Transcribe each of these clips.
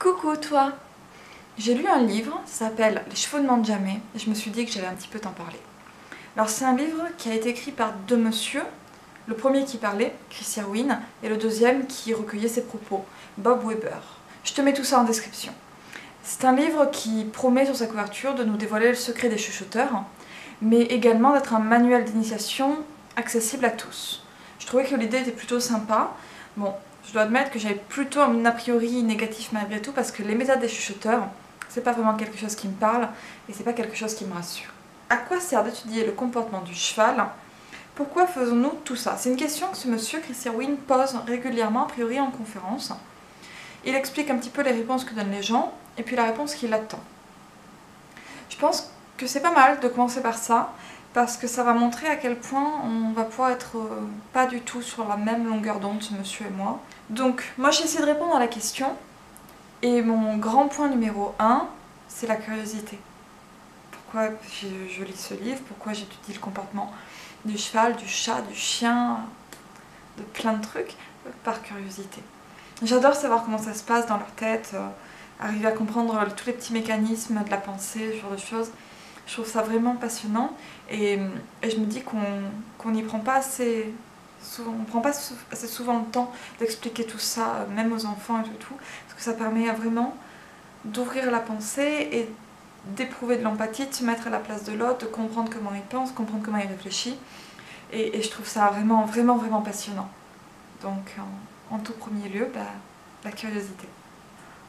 Coucou toi! J'ai lu un livre, ça s'appelle Les chevaux ne mentent jamais, et je me suis dit que j'allais un petit peu t'en parler. Alors c'est un livre qui a été écrit par deux messieurs, le premier qui parlait, Chris Irwin, et le deuxième qui recueillait ses propos, Bob Weber. Je te mets tout ça en description. C'est un livre qui promet sur sa couverture de nous dévoiler le secret des chuchoteurs, mais également d'être un manuel d'initiation accessible à tous. Je trouvais que l'idée était plutôt sympa. Bon, je dois admettre que j'avais plutôt un a priori négatif malgré tout parce que les méthodes des chuchoteurs, c'est pas vraiment quelque chose qui me parle et c'est pas quelque chose qui me rassure. À quoi sert d'étudier le comportement du cheval? Pourquoi faisons-nous tout ça? C'est une question que ce monsieur Chris Irwin pose régulièrement a priori en conférence. Il explique un petit peu les réponses que donnent les gens et puis la réponse qu'il attend. Je pense que c'est pas mal de commencer par ça parce que ça va montrer à quel point on va pouvoir être pas du tout sur la même longueur d'onde, ce monsieur et moi. Donc moi j'ai essayé de répondre à la question et mon grand point numéro 1, c'est la curiosité. Pourquoi je lis ce livre? Pourquoi j'étudie le comportement du cheval, du chat, du chien, de plein de trucs? Par curiosité. J'adore savoir comment ça se passe dans leur tête, arriver à comprendre tous les petits mécanismes de la pensée, ce genre de choses. Je trouve ça vraiment passionnant et je me dis qu'on n'y prend pas assez souvent, on prend pas assez souvent le temps d'expliquer tout ça, même aux enfants et tout, parce que ça permet vraiment d'ouvrir la pensée et d'éprouver de l'empathie, de se mettre à la place de l'autre, de comprendre comment il pense, comprendre comment il réfléchit. Et je trouve ça vraiment, vraiment, vraiment passionnant. Donc en tout premier lieu, la curiosité.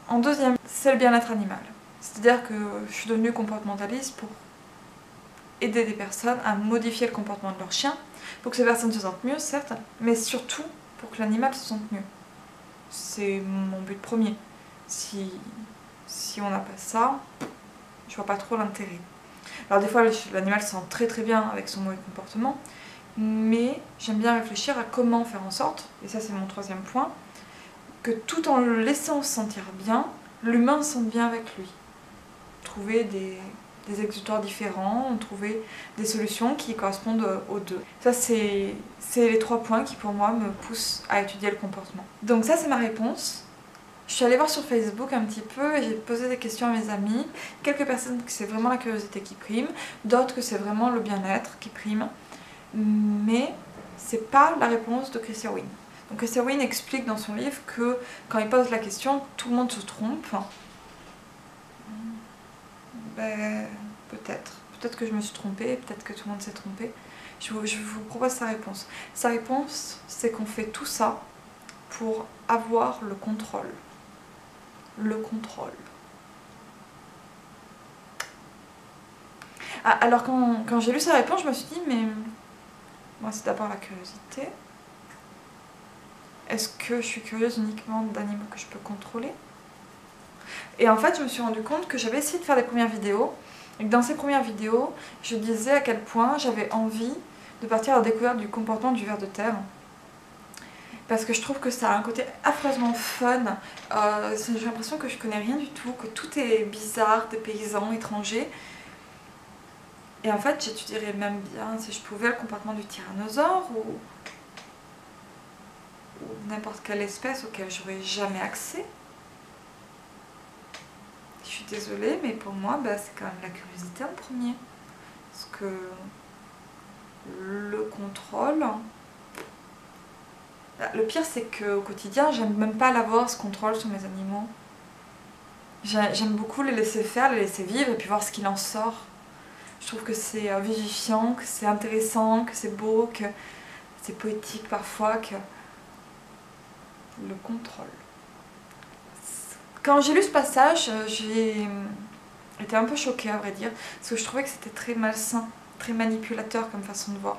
En deuxième, c'est le bien-être animal. C'est-à-dire que je suis devenue comportementaliste pour aider des personnes à modifier le comportement de leur chien, pour que ces personnes se sentent mieux, certes, mais surtout pour que l'animal se sente mieux. C'est mon but premier. Si on n'a pas ça, je vois pas trop l'intérêt. Alors des fois, l'animal se sent très très bien avec son mauvais comportement, mais j'aime bien réfléchir à comment faire en sorte, et ça c'est mon troisième point, que tout en le laissant se sentir bien, l'humain se sente bien avec lui. Trouver des exutoires différents, trouver des solutions qui correspondent aux deux. Ça c'est les 3 points qui pour moi me poussent à étudier le comportement. Donc ça c'est ma réponse. Je suis allée voir sur Facebook un petit peu et j'ai posé des questions à mes amis. Quelques personnes que c'est vraiment la curiosité qui prime, d'autres que c'est vraiment le bien-être qui prime. Mais c'est pas la réponse de Chris Irwin. Donc Chris Irwin explique dans son livre que quand il pose la question, tout le monde se trompe. Ben, peut-être que je me suis trompée, peut-être que tout le monde s'est trompé. Je vous propose sa réponse. Sa réponse, c'est qu'on fait tout ça pour avoir le contrôle. Le contrôle. Ah, alors quand j'ai lu sa réponse, je me suis dit, mais moi c'est d'abord la curiosité. Est-ce que je suis curieuse uniquement d'animaux que je peux contrôler? Et en fait, je me suis rendu compte que j'avais essayé de faire des premières vidéos, et que dans ces premières vidéos, je disais à quel point j'avais envie de partir à la découverte du comportement du ver de terre. Parce que je trouve que ça a un côté affreusement fun. J'ai l'impression que je connais rien du tout, que tout est bizarre, des paysans étrangers. Et en fait, j'étudierais même bien, si je pouvais, le comportement du tyrannosaure ou n'importe quelle espèce auquel j'aurais jamais accès. Je suis désolée, mais pour moi, c'est quand même la curiosité en premier. Parce que le contrôle... Le pire, c'est qu'au quotidien, j'aime même pas l'avoir, ce contrôle sur mes animaux. J'aime beaucoup les laisser faire, les laisser vivre et puis voir ce qu'il en sort. Je trouve que c'est vivifiant, que c'est intéressant, que c'est beau, que c'est poétique parfois, que... Le contrôle. Quand j'ai lu ce passage, j'ai été un peu choquée à vrai dire, parce que je trouvais que c'était très malsain, très manipulateur comme façon de voir.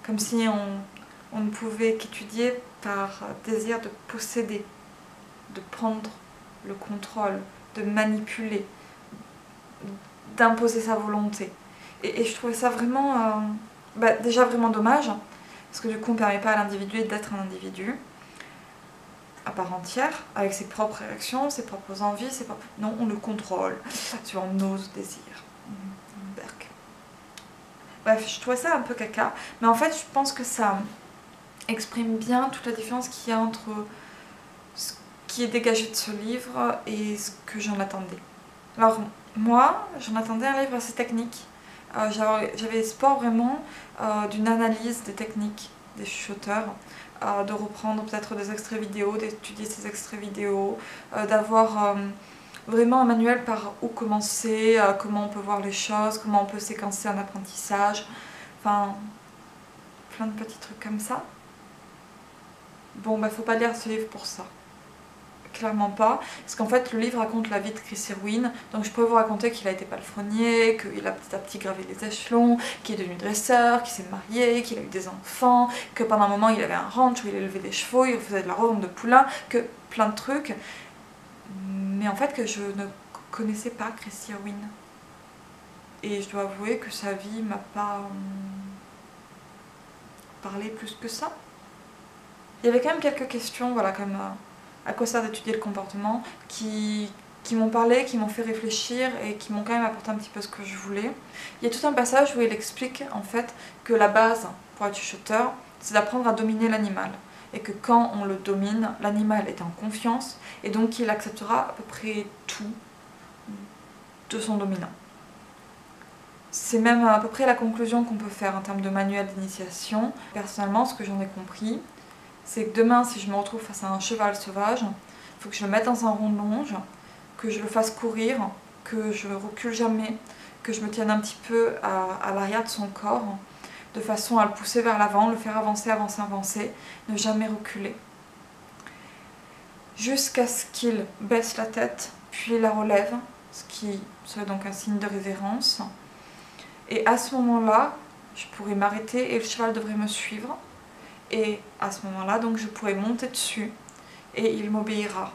Comme si on ne pouvait qu'étudier par désir de posséder, de prendre le contrôle, de manipuler, d'imposer sa volonté. Et je trouvais ça vraiment, déjà vraiment dommage, parce que du coup on ne permet pas à l'individu d'être un individu à part entière, avec ses propres réactions, ses propres envies, Non, on le contrôle sur nos désirs. Berk. Bref, je trouvais ça un peu caca, mais en fait je pense que ça exprime bien toute la différence qu'il y a entre ce qui est dégagé de ce livre et ce que j'en attendais. Alors moi, j'en attendais un livre assez technique. J'avais espoir vraiment d'une analyse des techniques des chuchoteurs, de reprendre peut-être des extraits vidéo, d'étudier ces extraits vidéo, d'avoir vraiment un manuel par où commencer, comment on peut voir les choses, comment on peut séquencer un apprentissage, enfin plein de petits trucs comme ça. Bon, bah faut pas lire ce livre pour ça. Clairement pas, parce qu'en fait le livre raconte la vie de Chris Irwin, donc je pourrais vous raconter qu'il a été palefrenier, qu'il a petit à petit gravé les échelons, qu'il est devenu dresseur, qu'il s'est marié, qu'il a eu des enfants, que pendant un moment il avait un ranch où il élevait des chevaux, il faisait de la revente de poulains, que plein de trucs, mais en fait que je ne connaissais pas Chris Irwin. Et je dois avouer que sa vie m'a pas parlé plus que ça. Il y avait quand même quelques questions, voilà, comme à quoi sert d'étudier le comportement, qui m'ont parlé, qui m'ont fait réfléchir et qui m'ont quand même apporté un petit peu ce que je voulais. Il y a tout un passage où il explique en fait que la base pour être chuchoteur, c'est d'apprendre à dominer l'animal. Et que quand on le domine, l'animal est en confiance et donc il acceptera à peu près tout de son dominant. C'est même à peu près la conclusion qu'on peut faire en termes de manuel d'initiation. Personnellement, ce que j'en ai compris, c'est que demain, si je me retrouve face à un cheval sauvage, il faut que je le mette dans un rond de longe, que je le fasse courir, que je recule jamais, que je me tienne un petit peu à l'arrière de son corps, de façon à le pousser vers l'avant, le faire avancer, avancer, avancer, ne jamais reculer. Jusqu'à ce qu'il baisse la tête, puis la relève, ce qui serait donc un signe de révérence. Et à ce moment-là, je pourrais m'arrêter et le cheval devrait me suivre. Et à ce moment-là, donc je pourrais monter dessus et il m'obéira.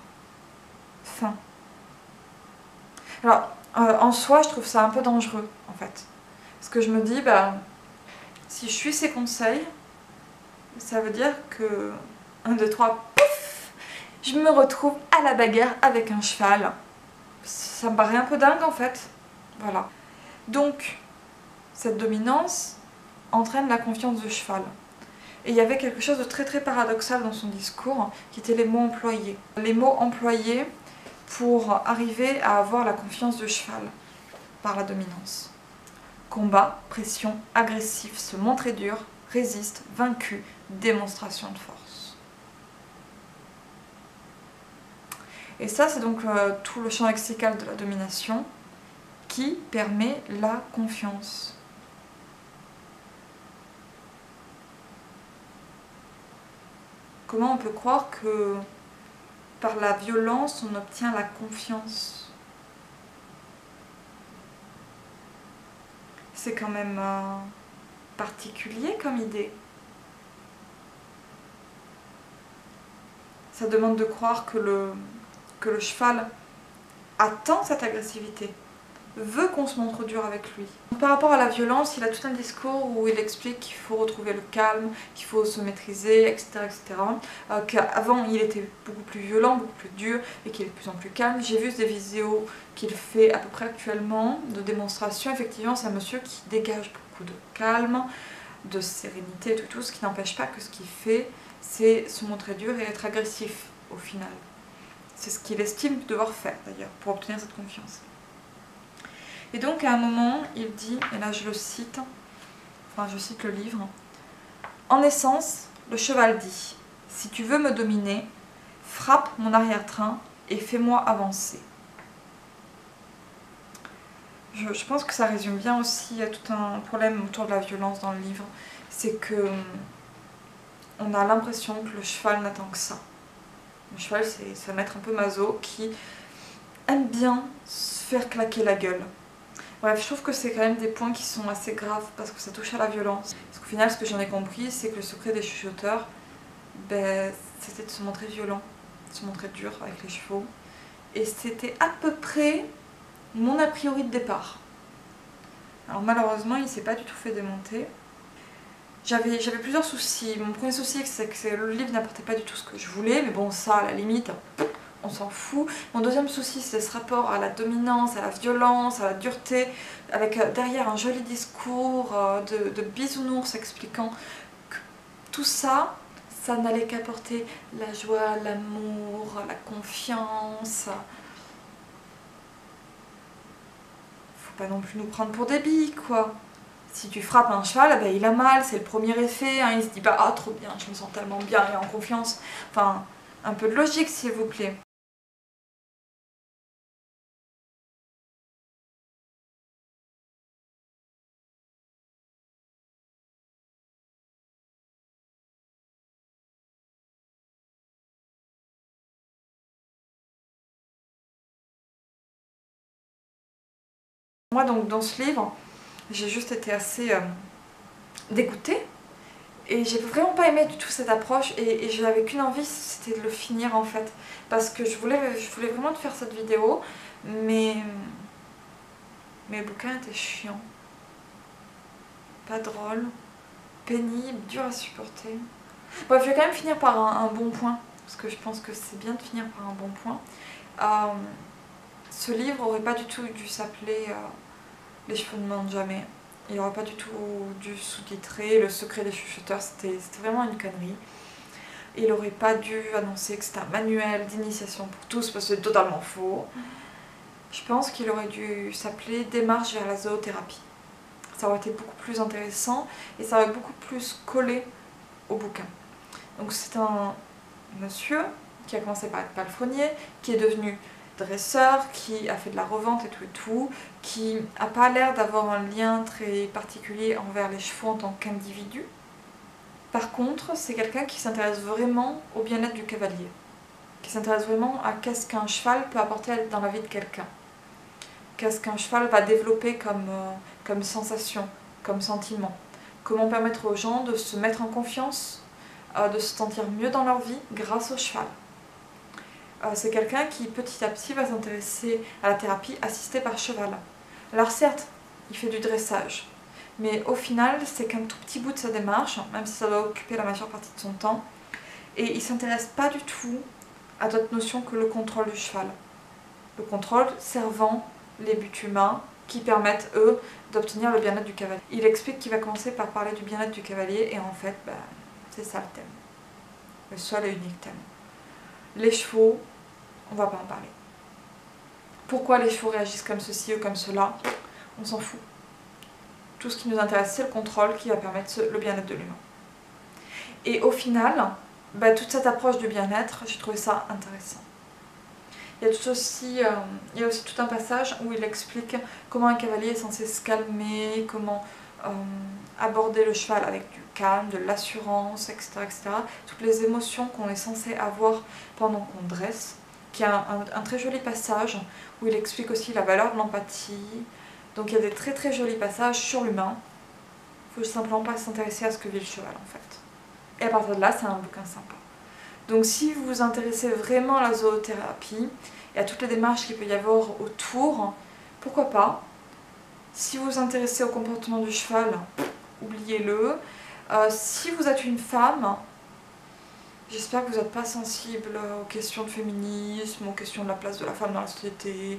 Fin. Alors, en soi, je trouve ça un peu dangereux, en fait. Parce que je me dis, bah, si je suis ses conseils, ça veut dire que 1, 2, 3, pouf, je me retrouve à la bagarre avec un cheval. Ça me paraît un peu dingue, en fait. Voilà. Donc, cette dominance entraîne la confiance du cheval. Et il y avait quelque chose de très très paradoxal dans son discours, qui étaient les mots employés. Les mots employés pour arriver à avoir la confiance du cheval par la dominance. Combat, pression, agressif, se montrer dur, résiste, vaincu, démonstration de force. Et ça, c'est donc tout le champ lexical de la domination qui permet la confiance. Comment on peut croire que par la violence, on obtient la confiance? C'est quand même particulier comme idée. Ça demande de croire que le cheval attend cette agressivité, veut qu'on se montre dur avec lui. Par rapport à la violence, il a tout un discours où il explique qu'il faut retrouver le calme, qu'il faut se maîtriser, etc. etc. Qu'avant il était beaucoup plus violent, beaucoup plus dur et qu'il est de plus en plus calme. J'ai vu des vidéos qu'il fait à peu près actuellement de démonstration. Effectivement, c'est un monsieur qui dégage beaucoup de calme, de sérénité et tout, ce qui n'empêche pas que ce qu'il fait, c'est se montrer dur et être agressif au final. C'est ce qu'il estime devoir faire d'ailleurs pour obtenir cette confiance. Et donc à un moment, il dit, et là je le cite, enfin je cite le livre, « En essence, le cheval dit, si tu veux me dominer, frappe mon arrière-train et fais-moi avancer. » Je pense que ça résume bien aussi tout un problème autour de la violence dans le livre, c'est que on a l'impression que le cheval n'attend que ça. Le cheval, c'est un maître un peu maso qui aime bien se faire claquer la gueule. Bref, je trouve que c'est quand même des points qui sont assez graves parce que ça touche à la violence. Parce qu'au final, ce que j'en ai compris, c'est que le secret des chuchoteurs, ben, c'était de se montrer violent, de se montrer dur avec les chevaux. Et c'était à peu près mon a priori de départ. Alors malheureusement, il ne s'est pas du tout fait démonter. J'avais plusieurs soucis. Mon premier souci, c'est que le livre n'apportait pas du tout ce que je voulais, mais bon, ça, à la limite, on s'en fout. Mon deuxième souci, c'est ce rapport à la dominance, à la violence, à la dureté, avec derrière un joli discours de bisounours expliquant que tout ça, ça n'allait qu'apporter la joie, l'amour, la confiance. Faut pas non plus nous prendre pour des billes, quoi. Si tu frappes un cheval, ben, il a mal, c'est le premier effet, hein, il se dit pas « Ah, trop bien, je me sens tellement bien et en confiance ». Enfin, un peu de logique, s'il vous plaît. Moi, donc, dans ce livre, j'ai juste été assez dégoûtée. Et j'ai vraiment pas aimé du tout cette approche et je n'avais qu'une envie, c'était de le finir en fait. Parce que je voulais vraiment te faire cette vidéo, mais le bouquin était chiant. Pas drôle, pénible, dur à supporter. Bref, je vais quand même finir par un bon point, parce que je pense que c'est bien de finir par un bon point. Ce livre aurait pas du tout dû s'appeler Les chevaux ne mentent jamais. Il n'aurait pas du tout dû sous-titrer Le secret des chuchoteurs, c'était vraiment une connerie. Il n'aurait pas dû annoncer que c'était un manuel d'initiation pour tous, parce que c'est totalement faux. Je pense qu'il aurait dû s'appeler Démarche vers la zoothérapie. Ça aurait été beaucoup plus intéressant et ça aurait beaucoup plus collé au bouquin. Donc c'est un monsieur qui a commencé par être palefrenier, qui est devenu dresseur, qui a fait de la revente et tout, qui n'a pas l'air d'avoir un lien très particulier envers les chevaux en tant qu'individu. Par contre, c'est quelqu'un qui s'intéresse vraiment au bien-être du cavalier, qui s'intéresse vraiment à qu'est-ce qu'un cheval peut apporter dans la vie de quelqu'un, qu'est-ce qu'un cheval va développer comme sensation, comme sentiment, comment permettre aux gens de se mettre en confiance, de se sentir mieux dans leur vie grâce au cheval. C'est quelqu'un qui petit à petit va s'intéresser à la thérapie assistée par cheval. Alors certes, il fait du dressage, mais au final, c'est qu'un tout petit bout de sa démarche, même si ça doit occuper la majeure partie de son temps, et il ne s'intéresse pas du tout à d'autres notions que le contrôle du cheval. Le contrôle servant les buts humains qui permettent, eux, d'obtenir le bien-être du cavalier. Il explique qu'il va commencer par parler du bien-être du cavalier, et en fait, c'est ça le thème. Le seul et unique thème. Les chevaux, on va pas en parler. Pourquoi les chevaux réagissent comme ceci ou comme cela, on s'en fout. Tout ce qui nous intéresse, c'est le contrôle qui va permettre le bien-être de l'humain. Et au final, toute cette approche du bien-être, j'ai trouvé ça intéressant. Il y a aussi tout un passage où il explique comment un cavalier est censé se calmer, comment aborder le cheval avec du calme, de l'assurance, etc., etc. Toutes les émotions qu'on est censé avoir pendant qu'on dresse. Qui a un très joli passage où il explique aussi la valeur de l'empathie. Donc il y a des très très jolis passages sur l'humain. Il faut simplement pas s'intéresser à ce que vit le cheval en fait. Et à partir de là, c'est un bouquin sympa. Donc si vous vous intéressez vraiment à la zoothérapie et à toutes les démarches qu'il peut y avoir autour, pourquoi pas. Si vous vous intéressez au comportement du cheval, oubliez-le. Si vous êtes une femme, j'espère que vous n'êtes pas sensible aux questions de féminisme, aux questions de la place de la femme dans la société,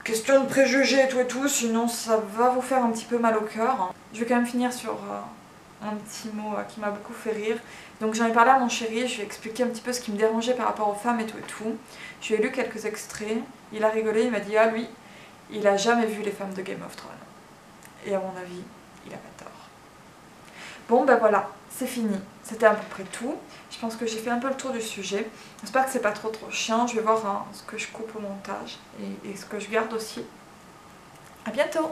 questions de préjugés et tout, sinon ça va vous faire un petit peu mal au cœur. Je vais quand même finir sur un petit mot qui m'a beaucoup fait rire. Donc j'en ai parlé à mon chéri, je lui ai expliqué un petit peu ce qui me dérangeait par rapport aux femmes et tout. Je lui ai lu quelques extraits, il a rigolé, il m'a dit « Ah lui, il a jamais vu les femmes de Game of Thrones. » Et à mon avis, il a pas tort. Bon voilà, c'est fini. C'était à peu près tout. Je pense que j'ai fait un peu le tour du sujet. J'espère que c'est pas trop chiant. Je vais voir ce que je coupe au montage et ce que je garde aussi. À bientôt!